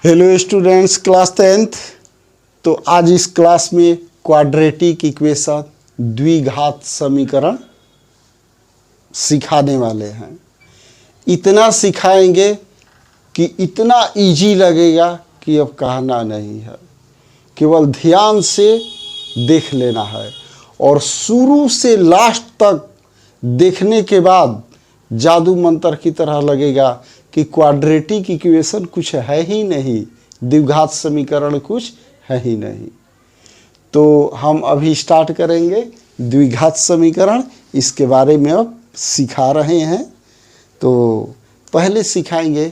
Hello students, class 10th। तो आज इस क्लास में क्वाड्रेटिक इक्वेशन द्विघात समीकरण सिखाने वाले हैं। इतना सिखाएंगे कि इतना इजी लगेगा कि अब कहना नहीं है, केवल ध्यान से देख लेना है और शुरू से लास्ट तक देखने के बाद जादू मंत्र की तरह लगेगा कि क्वाड्रेटिक इक्वेशन कुछ है ही नहीं, द्विघात समीकरण कुछ है ही नहीं। तो हम अभी स्टार्ट करेंगे द्विघात समीकरण, इसके बारे में अब सिखा रहे हैं। तो पहले सिखाएंगे,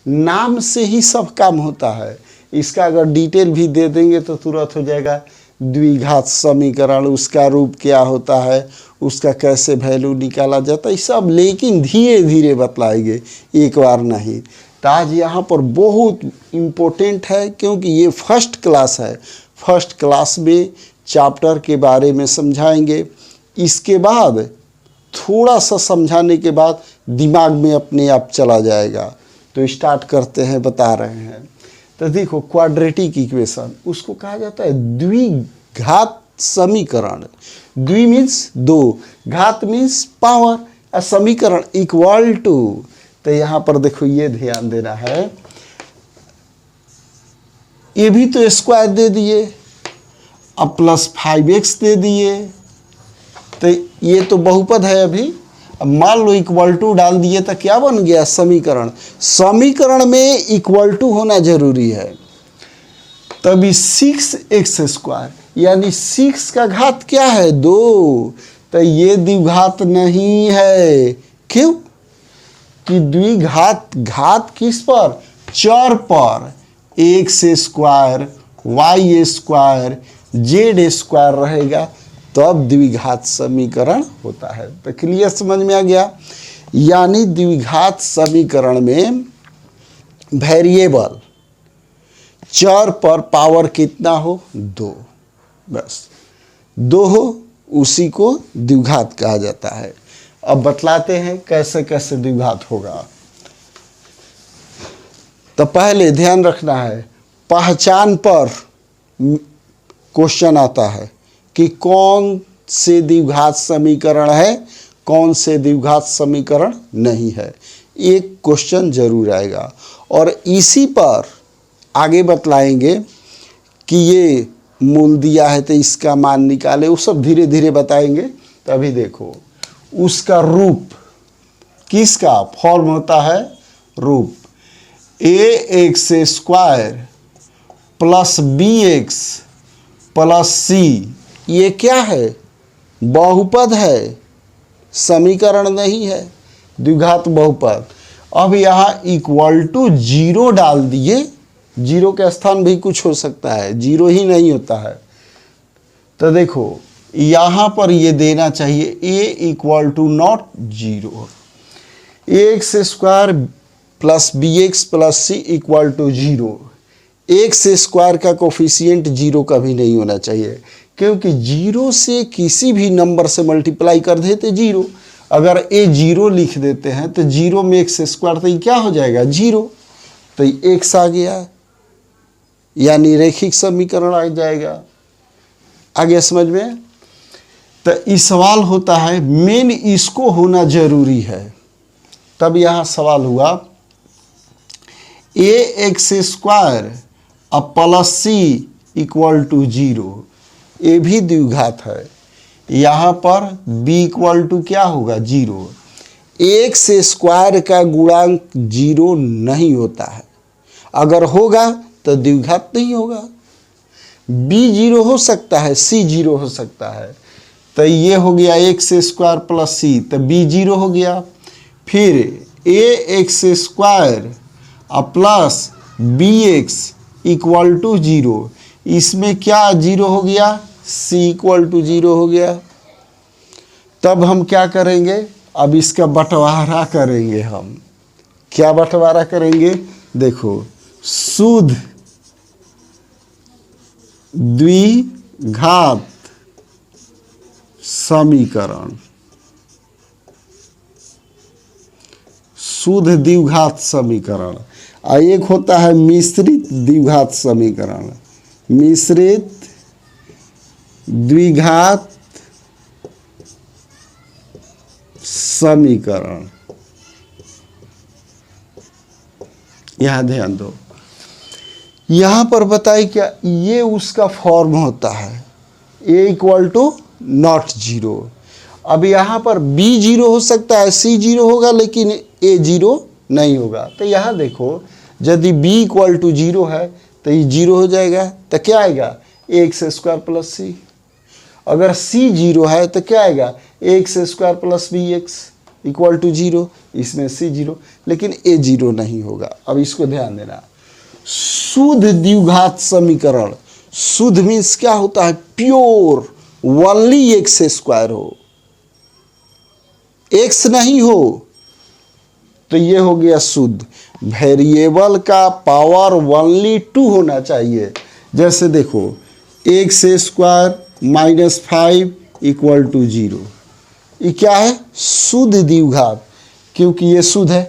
नाम से ही सब काम होता है। इसका अगर डिटेल भी दे देंगे तो तुरंत हो जाएगा। द्विघात समीकरण, उसका रूप क्या होता है, उसका कैसे वैल्यू निकाला जाता है, सब लेकिन धीरे धीरे बतलाएंगे, एक बार नहीं। तो आज यहाँ पर बहुत इम्पोर्टेंट है, क्योंकि ये फर्स्ट क्लास है। फर्स्ट क्लास में चैप्टर के बारे में समझाएंगे, इसके बाद थोड़ा सा समझाने के बाद दिमाग में अपने आप चला जाएगा। तो स्टार्ट करते हैं, बता रहे हैं। तो देखो, क्वाड्रेटिक इक्वेशन उसको कहा जाता है द्विघात समीकरण। द्वि मीन्स दो, घात मीन्स पावर, समीकरण इक्वल टू। तो यहाँ पर देखो, ये ध्यान देना है, ये भी तो स्क्वायर दे दिए, अब प्लस 5x दे दिए, तो ये तो बहुपद है। अभी अब मान लो इक्वल टू डाल दिए तो क्या बन गया, समीकरण। समीकरण में इक्वल टू होना जरूरी है, तभी 6x² यानी 6 का घात क्या है, 2। तो ये द्विघात नहीं है। क्यों? कि द्विघात घात किस पर, चर पर। x² y² z² रहेगा, तब द्विघात समीकरण होता है। तो क्लियर, समझ में आ गया। यानी द्विघात समीकरण में वेरिएबल चर पर पावर कितना हो, 2, बस 2 हो, उसी को द्विघात कहा जाता है। अब बतलाते हैं कैसे कैसे द्विघात होगा। तो पहले ध्यान रखना है, पहचान पर क्वेश्चन आता है कि कौन से द्विघात समीकरण है, कौन से द्विघात समीकरण नहीं है। एक क्वेश्चन जरूर आएगा, और इसी पर आगे बतलाएंगे कि ये मूल दिया है तो इसका मान निकाले, वो सब धीरे धीरे बताएंगे। तभी देखो, उसका रूप किसका फॉर्म होता है, रूप ax² plus bx plus c, ये क्या है, बहुपद है, समीकरण नहीं है, द्विघात बहुपद। अब यहाँ इक्वल टू 0 डाल दिए, 0 के स्थान भी कुछ हो सकता है, 0 ही नहीं होता है। तो देखो, यहाँ पर ये देना चाहिए a = not 0, ax² plus bx plus c = 0। x² का कोफिशिएंट 0 का भी नहीं होना चाहिए, क्योंकि 0 से किसी भी नंबर से मल्टीप्लाई कर देते 0। अगर a 0 लिख देते हैं तो 0 में x², तो ये क्या हो जाएगा, 0। तो ये x आ गया, यानी रैखिक समीकरण आ जाएगा। आगे समझ में। तो इस सवाल होता है, मेन इसको होना जरूरी है। तब यहाँ सवाल हुआ, ax² अब प्लस c = 0, ये भी द्विघात है। यहाँ पर b = क्या होगा, 0। x² का गुणांक 0 नहीं होता है, अगर होगा तो द्विघात नहीं होगा। b 0 हो सकता है, c 0 हो सकता है। तो ये हो गया x² प्लस c, तो b 0 हो गया। फिर ax² प्लस bx = 0, इसमें क्या 0 हो गया, c = 0 हो गया। तब हम क्या करेंगे, अब इसका बंटवारा करेंगे। हम क्या बंटवारा करेंगे, देखो, शुद्ध द्विघात समीकरण, शुद्ध द्विघात समीकरण। और एक होता है मिश्रित द्विघात समीकरण। मिश्रित द्विघात समीकरण, यहां ध्यान दो। यहां पर बताइए क्या ये उसका फॉर्म होता है a equal to not zero. अब यहाँ पर b जीरो हो सकता है, c जीरो होगा, लेकिन a जीरो नहीं होगा। तो यहाँ देखो यदि b इक्वल टू जीरो है तो ये जीरो हो जाएगा, तो क्या आएगा एक्स स्क्वायर प्लस सी। अगर c जीरो है तो क्या आएगा x square plus b x equal to zero, इसमें c जीरो, लेकिन a जीरो नहीं होगा। अब इसको ध्यान देना, शुद्ध द्विघात समीकरण, शुद्ध मीन्स क्या होता है प्योर, ओनली एक्स स्क्वायर हो, एक्स नहीं हो, तो ये हो गया शुद्ध। वेरिएबल का पावर ओनली 2 होना चाहिए। जैसे देखो x square minus 5 equal to zero, ये क्या है शुद्ध द्विघात, क्योंकि ये शुद्ध है,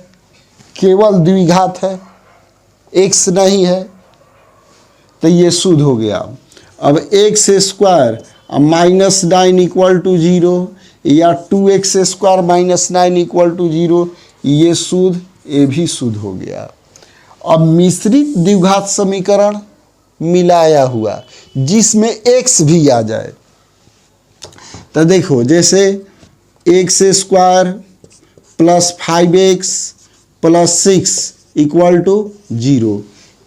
केवल द्विघात है, एक्स नहीं है, तो ये शुद्ध हो गया। अब x square minus 9 equal to zero, या 2x square minus 9 equal to zero, ये शुद्ध, ये भी शुद्ध हो गया। अब मिश्रित द्विघात समीकरण मिलाया हुआ जिसमें x भी आ जाए, तो देखो जैसे x square plus 5x plus 6 equal to zero,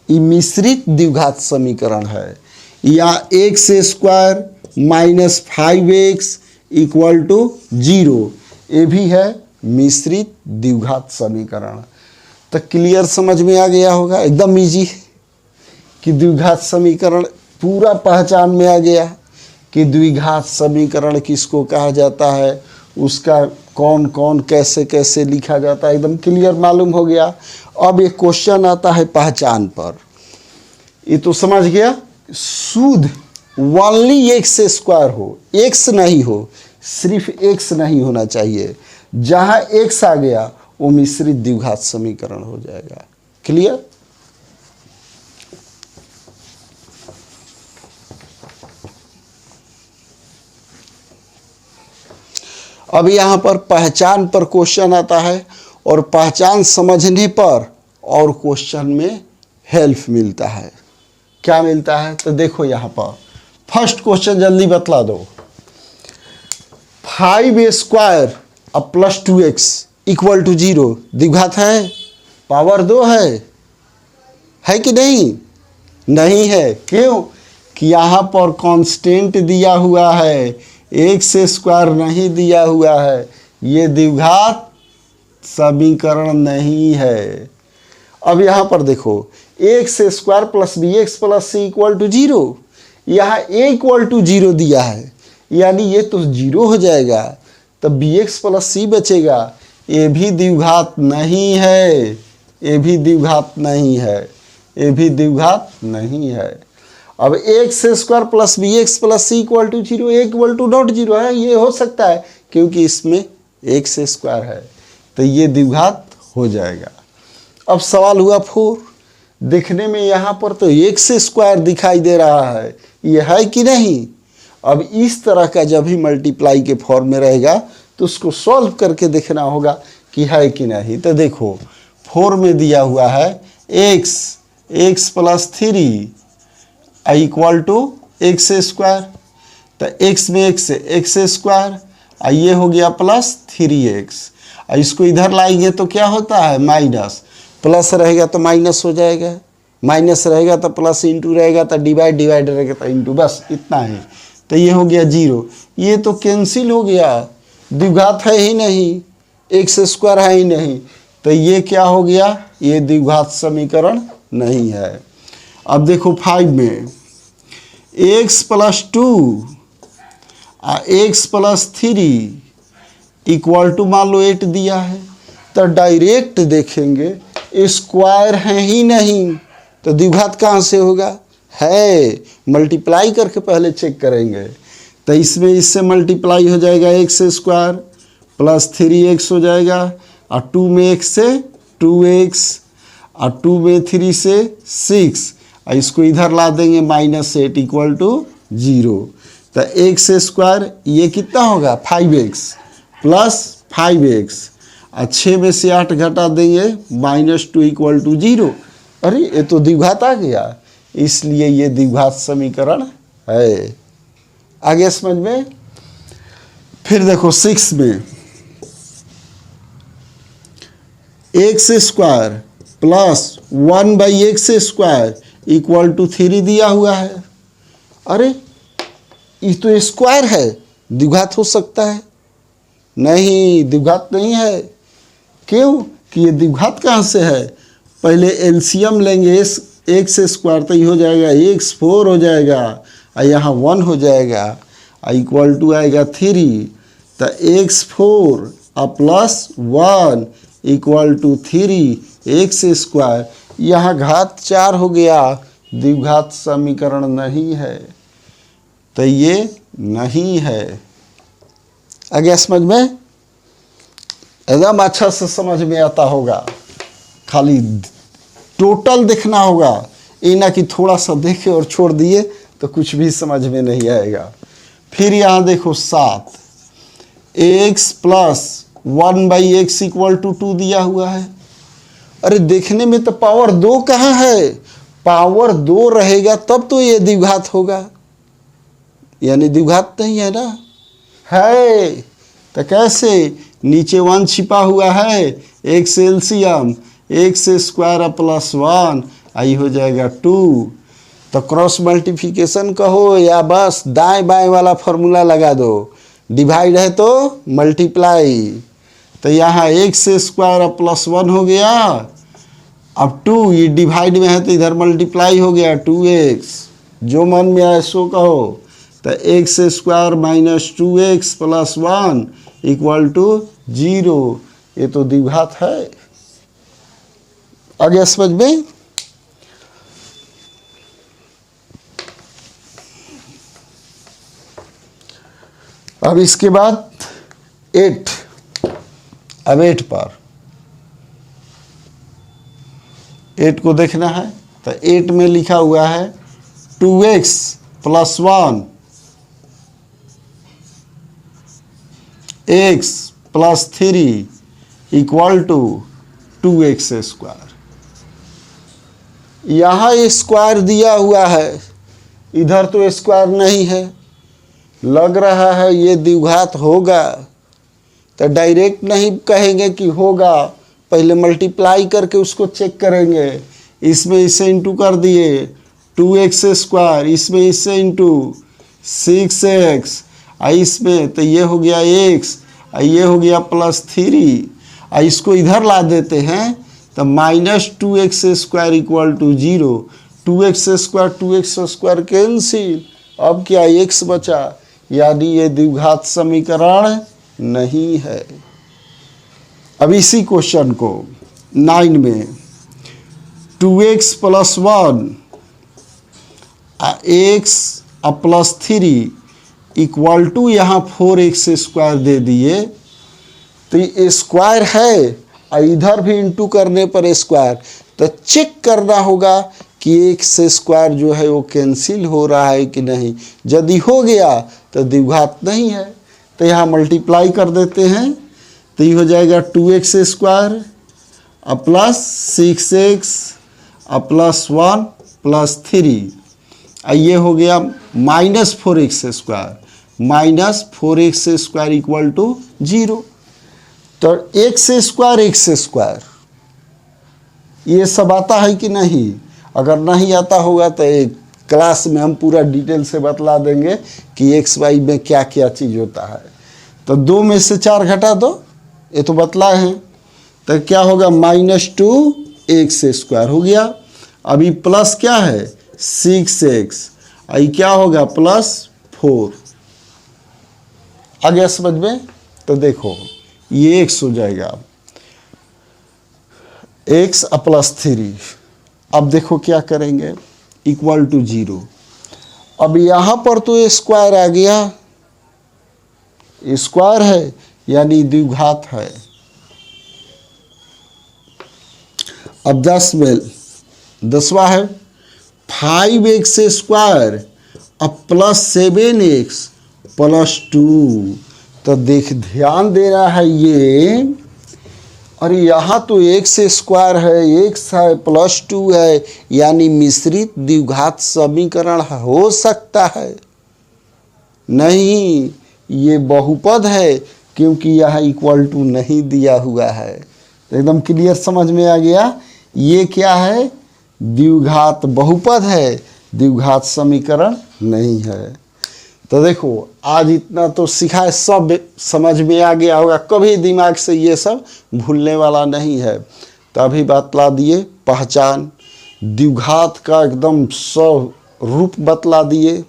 ये मिश्रित द्विघात समीकरण है। या x square minus 5x equal to zero, ये भी है मिश्रित द्विघात समीकरण। तो क्लियर समझ में आ गया होगा, एकदम इजी कि द्विघात समीकरण पूरा पहचान में आ गया कि द्विघात समीकरण किसको कहा जाता है, उसका कौन कौन कैसे कैसे लिखा जाता है, एकदम क्लियर मालूम हो गया। अब एक क्वेश्चन आता है पहचान पर, ये तो समझ गया शुद्ध ओनली एक्स स्क्वायर हो, एक्स नहीं हो, सिर्फ एक्स नहीं होना चाहिए। जहाँ एक्स आ गया वो मिश्रित द्विघात समीकरण हो जाएगा। क्लियर? अब यहाँ पर पहचान पर क्वेश्चन आता है, और पहचान समझने पर और क्वेश्चन में हेल्प मिलता है। क्या मिलता है तो देखो यहाँ पर फर्स्ट क्वेश्चन जल्दी बतला दो। 5 स्क्वायर अब plus 2x equal to zero द्विघात है, पावर 2 है कि नहीं? नहीं है। क्यों? कि यहाँ पर कांस्टेंट दिया हुआ है, एक्स स्क्वायर नहीं दिया हुआ है, ये द्विघात समीकरण नहीं है। अब यहाँ पर देखो x square plus b x plus c equal to zero, यहाँ ए इक्वल टू जीरो दिया है, यानी ये तो जीरो हो जाएगा, तब बी एक्स प्लस सी बचेगा, ये भी द्विघात नहीं है, ये भी द्विघात नहीं है, ये भी द्विघात नहीं है। अब x square plus b x plus c equal to zero, a equal to not zero है, ये हो सकता है क्योंकि इसमें एक्स स्क्वायर है, तो ये द्विघात हो जाएगा। अब सवाल हुआ 4, देखने में यहाँ पर तो एक्स स्क्वायर दिखाई दे रहा है, ये है कि नहीं? अब इस तरह का जब भी मल्टीप्लाई के फॉर्म में रहेगा तो उसको सॉल्व करके देखना होगा कि है कि नहीं। तो देखो 4 में दिया हुआ है x plus 3 equal to x square, तो एक्स में एक्स स्क्वायर, ये हो गया प्लस 3x, इसको इधर लाएंगे तो क्या होता है माइनस, प्लस रहेगा तो माइनस हो जाएगा, माइनस रहेगा तो प्लस इंटू रहेगा, तो डिवाइड रहेगा तो इंटू, बस इतना ही। तो ये हो गया जीरो, ये तो कैंसिल हो गया, द्विघात है ही नहीं, एक्स स्क्वायर है ही नहीं, तो ये क्या हो गया, ये द्विघात समीकरण नहीं है। अब देखो 5 में x plus 2 x plus 3 equal to मान लो 8 दिया है, तो डायरेक्ट देखेंगे स्क्वायर है ही नहीं, तो द्विघात कहाँ से होगा, है, मल्टीप्लाई करके पहले चेक करेंगे। तो इसमें इससे मल्टीप्लाई हो जाएगा, एक्स स्क्वायर प्लस 3x हो जाएगा, और 2 में x से 2x, और 2 में 3 से 6, और इसको इधर ला देंगे -8 इक्वल टू 0। तो एक्स स्क्वायर ये कितना होगा 5x प्लस 5x, और 6 में से 8 घटा देंगे -2 इक्वल टू 0। अरे ये तो द्विघात आ गया, इसलिए ये द्विघात समीकरण है। आगे समझ में। फिर देखो 6 में x square plus 1/x square equal to 3 दिया हुआ है। अरे ये तो स्क्वायर है, द्विघात हो सकता है? नहीं, द्विघात नहीं है। क्यों कि ये द्विघात कहाँ से है? पहले एलसीएम लेंगे, एक्स स्क्वायर तो ये हो जाएगा x 4 हो जाएगा, और यहाँ 1 हो जाएगा, और इक्वल टू आएगा 3। तो x 4 और plus 1 equal to 3x square, यहाँ घात 4 हो गया, द्विघात समीकरण नहीं है। तो ये नहीं है। आगे समझ में एकदम अच्छा से समझ में आता होगा, खाली टोटल देखना होगा, ये ना कि थोड़ा सा देखे और छोड़ दिए तो कुछ भी समझ में नहीं आएगा। फिर यहाँ देखो 7, x plus 1/x equal to 2 दिया हुआ है। अरे देखने में तो पावर 2 कहाँ है? पावर 2 रहेगा तब तो ये द्विघात होगा, यानी द्विघात नहीं है ना। है तो कैसे? नीचे 1 छिपा हुआ है, x LCM x square plus 1 आई हो जाएगा 2। तो क्रॉस मल्टीप्लिकेशन कहो या बस दाएं बाएं वाला फॉर्मूला लगा दो, डिवाइड है तो मल्टीप्लाई। तो यहाँ एक्स स्क्वायर प्लस 1 हो गया, अब 2 ये डिवाइड में है तो इधर मल्टीप्लाई हो गया 2x, जो मन में आए सो कहो। तो x square minus 2x plus 1 equal to 0, ये तो द्विघात है। आगे समझ में। अब इसके बाद 8, अब 8 पर 8 को देखना है। तो 8 में लिखा हुआ है 2x plus 1 x plus 3 equal to 2x square. यहाँ स्क्वायर दिया हुआ है, इधर तो स्क्वायर नहीं है, लग रहा है ये द्विघात होगा। तो डायरेक्ट नहीं कहेंगे कि होगा, पहले मल्टीप्लाई करके उसको चेक करेंगे। इसमें इससे इंटू कर दिए 2x स्क्वायर, इसमें इससे इंटू 6x, इसमें तो ये हो गया x, ये हो गया प्लस 3, इसको इधर ला देते हैं तो -2x square equal to 0। 2x square cancel, अब क्या x बचा, यानी ये द्विघात समीकरण नहीं है। अब इसी क्वेश्चन को 9 में 2x plus 1 x plus 3 equal to यहाँ 4x स्क्वायर दे दिए, तो ये स्क्वायर है और इधर भी इंटू करने पर स्क्वायर, तो चेक करना होगा कि एक्स स्क्वायर जो है वो कैंसिल हो रहा है कि नहीं। यदि हो गया तो द्विघात नहीं है। तो यहाँ मल्टीप्लाई कर देते हैं, तो ये हो जाएगा 2x square plus 6x plus 1 plus 3, ये हो गया -4x स्क्वायर इक्वल टू 0। तो x स्क्वायर ये सब आता है कि नहीं? अगर नहीं आता होगा तो एक क्लास में हम पूरा डिटेल से बतला देंगे कि x y में क्या क्या चीज़ होता है। तो 2 में से 4 घटा दो, ये तो बतला है। तो क्या होगा -2x स्क्वायर हो गया। अभी प्लस क्या है 6x, आई क्या होगा प्लस 4। आगे समझ में। तो देखो ये x हो जाएगा x प्लस 3। अब देखो क्या करेंगे, इक्वल टू 0। अब यहाँ पर तो ये स्क्वायर आ गया, स्क्वायर है यानी द्विघात है। अब 10 में 10वां है 5x स्क्वायर अब +7x +2। तो देख ध्यान देना है ये, और यहाँ तो x स्क्वायर है, x है +2 है, यानी मिश्रित द्विघात समीकरण हो सकता है? नहीं, ये बहुपद है, क्योंकि यहाँ = नहीं दिया हुआ है। तो एकदम क्लियर समझ में आ गया, ये क्या है? द्विघात बहुपद है, द्विघात समीकरण नहीं है। तो देखो आज इतना तो सीखा है, सब समझ में आ गया होगा, कभी दिमाग से ये सब भूलने वाला नहीं है। तो अभी बतला दिए पहचान, द्विघात का एकदम सब रूप बतला दिए।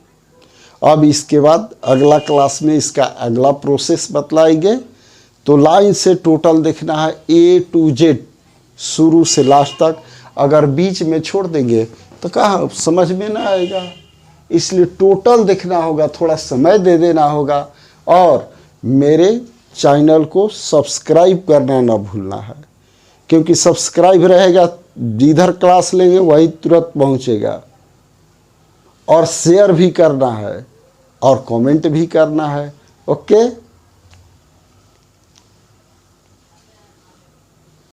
अब इसके बाद अगला क्लास में इसका अगला प्रोसेस बतलाएंगे। तो लाइन से टोटल देखना है A to Z, शुरू से लास्ट तक। अगर बीच में छोड़ देंगे तो कहाँ समझ में ना आएगा, इसलिए टोटल देखना होगा, थोड़ा समय दे देना होगा। और मेरे चैनल को सब्सक्राइब करना ना भूलना है, क्योंकि सब्सक्राइब रहेगा, जिधर क्लास लेंगे वही तुरंत पहुंचेगा। और शेयर भी करना है और कमेंट भी करना है। ओके।